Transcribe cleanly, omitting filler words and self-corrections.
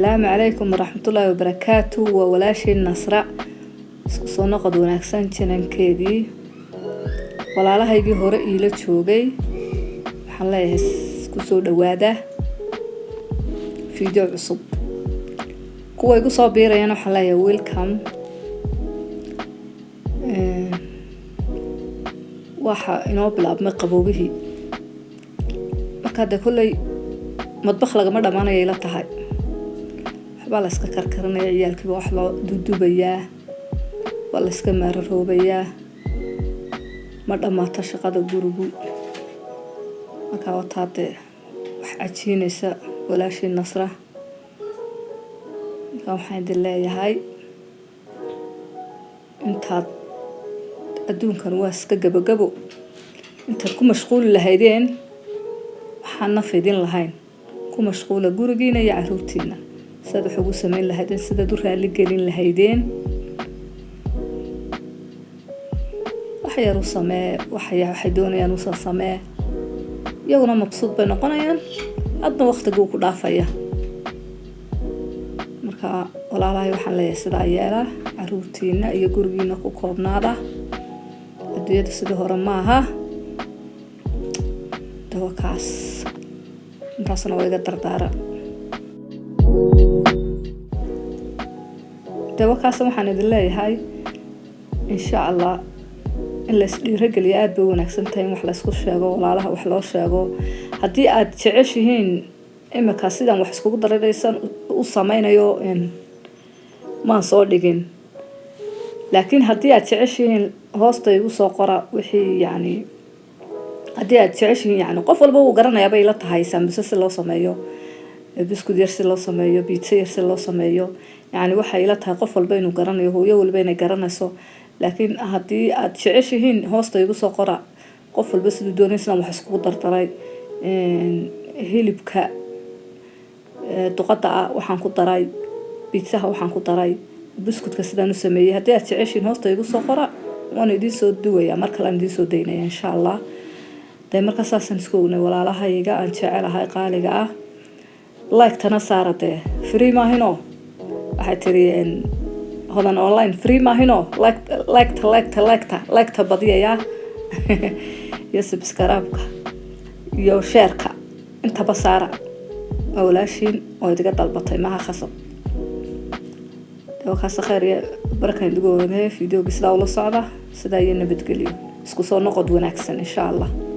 السلام عليكم ورحمة الله وبركاته وولاشي النصرة اسكو نقد وناكسان جنانكيدي walaalaha igi hore ila joogay waxaan leeyahay isku soo dhawaada video cusub kuwa igu soo biirayana waxaan leeyahay welcome waxa inoo bilaabmay qaboobihii marka de kullay madbax lagama dhamaanayo ila tahay waxba la iska karkarinaya ciyaalkiiba wax loo dudubayaa wala iska maararoobayaa ma dhamaato shaqada gurigu marka wataade wax cajiinaysa walaashii nasra waxaan leeyahay intaad adduunkan waa iska gabagabo intaad ku mashquul lahaydeen waxaan nafidin lahayn ku mashquula gurigiina iyo caruurtiina sida wax ugu sameyn lahaydeen sida du raali gelin lahaydeen waxyaru samee waxay doonayaan u samee iyaguna mabsuud bay noqonayaan adna waqtigu ku dhaafaya marka walaalahay waxaan leeyahay sida yeela caruurtiina iyo gurigiina ku koobnaada adduunyada sidii hore maaha dawakaas intaasna waa iga dardaaran dawakaas waxaan idin leeyahay insha Allah in la isdhiirageliyo aad bay wanaagsan tahay in wax la isku sheego walaalaha wax loo sheego haddii aad jeceshihiin imika sidan wax iskugu dareeraysan u samaynayo maan soo dhigin laakiin haddii aad jeceshihiin hoosta igu soo qora wixii yani haddii aad jeceshihiin yani qof walba uu garanayaa bay la tahay sambusa si loo sameeyo biskud yar si loo sameeyo pizza yar si loo sameeyo yani waxay la tahay qof walba inuu garanayo hooyo walba inay garanayso laakiin haddii aad jeceshihiin hoosta igu soo qora qof walba sidoo doonaysan wax isku dardaray hilibka duqada waxaan ku daray pizzaha waxaan ku daray biskudka sidaan u sameeyay haddii aad jeceshihiin hoosta igu soo qora waan idin soo duwaya marka la idin soo deynaya insha Allah marka saasan isku ognay walaalahayga aan jecelahay qaaliga ah like tana saarade free ma hino waxay tiriyeen هذا أونلاين فري ما هنا لايك بديه يا سبسكرايبك يا شاركة أنت بصارة أولاشين ويدقى طلبتي معها خصب لو خاصة خير يا بركة ندقوا هنا فيديو بسلا ولا صعبة سدايين بتقليو اسكو صار نقد ونكسن إن شاء الله